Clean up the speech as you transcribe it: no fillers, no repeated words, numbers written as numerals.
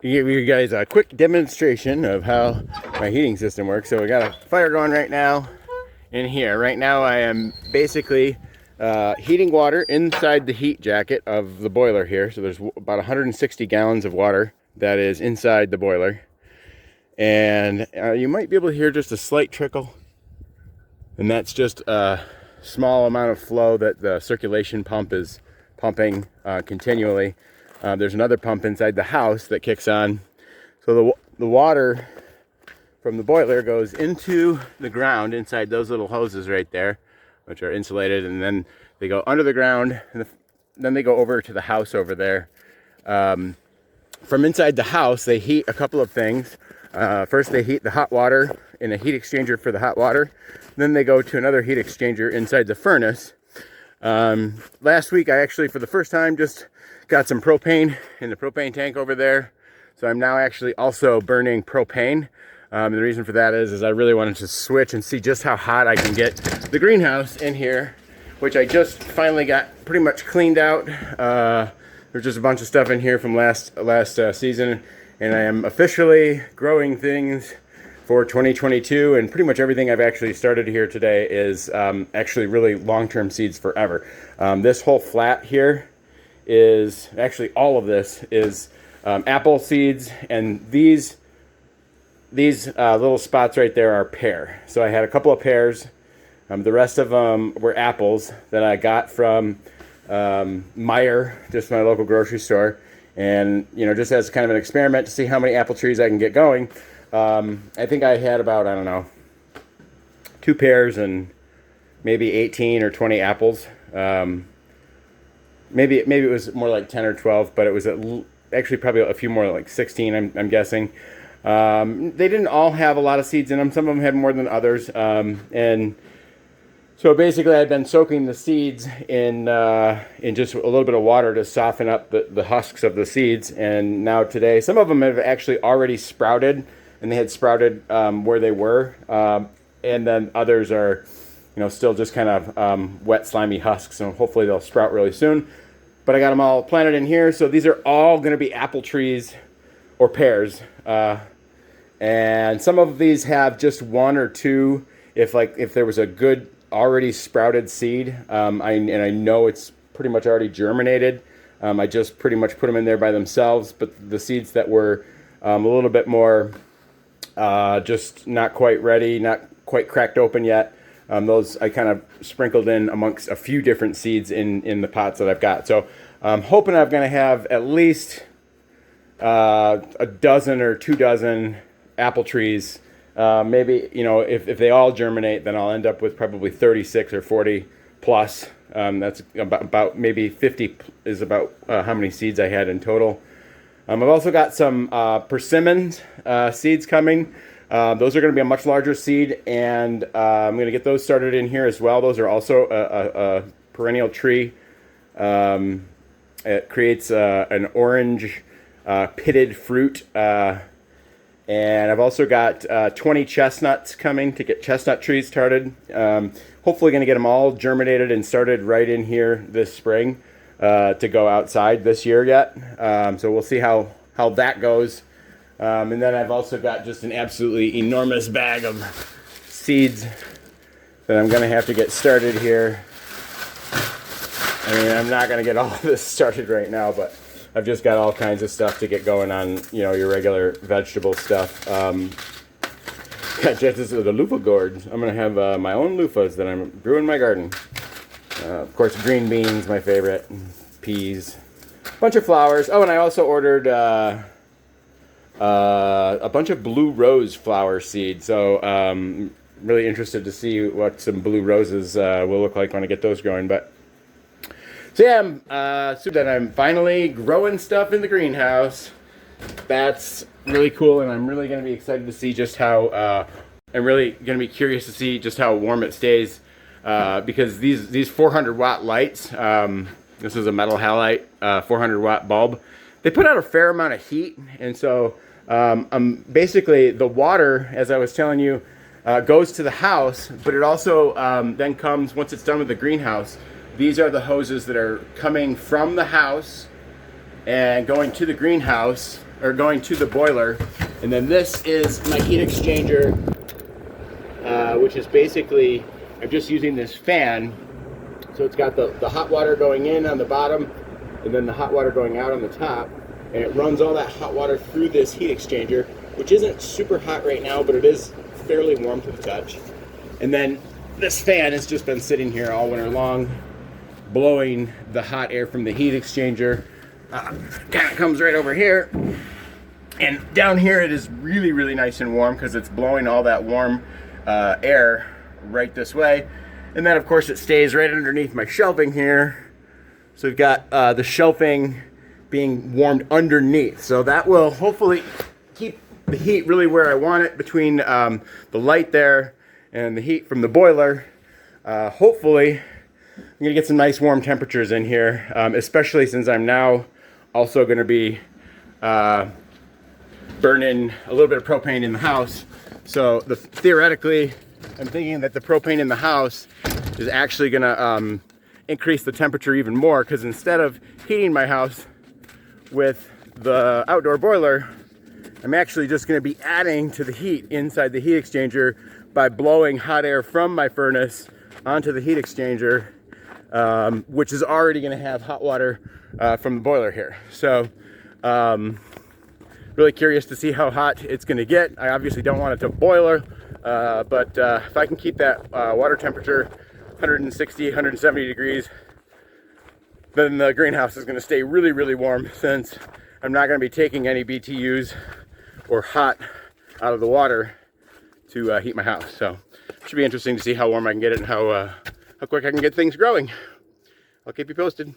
Give you guys a quick demonstration of how my heating system works. So we got a fire going right now in here. Right now I am basically heating water inside the heat jacket of the boiler here. So there's about 160 gallons of water that is inside the boiler. And you might be able to hear just a slight trickle. And that's just a small amount of flow that the circulation pump is pumping continually. There's another pump inside the house that kicks on. So the water from the boiler goes into the ground inside those little hoses right there, which are insulated, and then they go under the ground, and then they go over to the house over there. From inside the house, they heat a couple of things. First, they heat the hot water in a heat exchanger for the hot water. Then they go to another heat exchanger inside the furnace. Last week, I actually, for the first time, just got some propane in the propane tank over there. So I'm now actually also burning propane. The reason for that is I really wanted to switch and see just how hot I can get the greenhouse in here, which I just finally got pretty much cleaned out. There's just a bunch of stuff in here from last season, and I am officially growing things for 2022, and pretty much everything I've actually started here today is actually really long-term seeds forever. This whole flat here is actually, all of this is apple seeds, and these little spots right there are pear. So I had a couple of pears. The rest of them were apples that I got from Meijer, just my local grocery store, and just as kind of an experiment to see how many apple trees I can get going. I think I had about, I don't know, 2 pears and maybe 18 or 20 apples. Maybe it was more like 10 or 12, but it was actually probably a few more, like 16, I'm guessing. They didn't all have a lot of seeds in them. Some of them had more than others. And so basically I'd been soaking the seeds in just a little bit of water to soften up the husks of the seeds. And now today, some of them have actually already sprouted, and they had sprouted where they were. And then others are, still just kind of wet, slimy husks. So hopefully they'll sprout really soon. But I got them all planted in here. So these are all going to be apple trees or pears. And some of these have just 1 or 2. If there was a good already sprouted seed, and I know it's pretty much already germinated. I just pretty much put them in there by themselves. But the seeds that were a little bit more just not quite ready, not quite cracked open yet, those I kind of sprinkled in amongst a few different seeds in the pots that I've got. So I'm hoping I'm going to have at least a dozen or 2 dozen apple trees. Maybe, if they all germinate, then I'll end up with probably 36 or 40 plus. That's about maybe 50 is about how many seeds I had in total. I've also got some persimmons seeds coming. Those are going to be a much larger seed, and I'm going to get those started in here as well. Those are also a perennial tree. It creates an orange pitted fruit. And I've also got 20 chestnuts coming to get chestnut trees started. Hopefully going to get them all germinated and started right in here this spring to go outside this year yet. So we'll see how that goes. And then I've also got just an absolutely enormous bag of seeds that I'm going to have to get started here. I mean, I'm not going to get all of this started right now, but I've just got all kinds of stuff to get going on, your regular vegetable stuff. Got just the loofah gourds. I'm going to have my own loofahs that I'm brewing in my garden. Of course, green beans, my favorite. Peas. A bunch of flowers. Oh, and I also ordered a bunch of blue rose flower seeds. So really interested to see what some blue roses will look like when I get those going. But so yeah, so that I'm finally growing stuff in the greenhouse. That's really cool, and I'm really going to be excited to see just how. I'm really going to be curious to see just how warm it stays, because these 400 watt lights. This is a metal halide 400 watt bulb. They put out a fair amount of heat, and so basically the water, as I was telling you, goes to the house, but it also then comes once it's done with the greenhouse. These are the hoses that are coming from the house and going to the greenhouse or going to the boiler. And then this is my heat exchanger, which is basically, I'm just using this fan. So it's got the hot water going in on the bottom and then the hot water going out on the top. And it runs all that hot water through this heat exchanger, which isn't super hot right now, but it is fairly warm to the touch. And then this fan has just been sitting here all winter long, blowing the hot air from the heat exchanger. Kind of comes right over here. And down here it is really, really nice and warm because it's blowing all that warm air right this way. And then of course it stays right underneath my shelving here. So we've got the shelving being warmed underneath. So that will hopefully keep the heat really where I want it, between the light there and the heat from the boiler. Hopefully I'm gonna get some nice warm temperatures in here, especially since I'm now also gonna be burning a little bit of propane in the house. So theoretically, I'm thinking that the propane in the house is actually gonna increase the temperature even more, because instead of heating my house with the outdoor boiler, I'm actually just gonna be adding to the heat inside the heat exchanger by blowing hot air from my furnace onto the heat exchanger, which is already gonna have hot water from the boiler here. So really curious to see how hot it's gonna get. I obviously don't want it to boil, but if I can keep that water temperature 160, 170 degrees, then the greenhouse is gonna stay really, really warm, since I'm not gonna be taking any BTUs or hot out of the water to heat my house. So it should be interesting to see how warm I can get it and how quick I can get things growing. I'll keep you posted.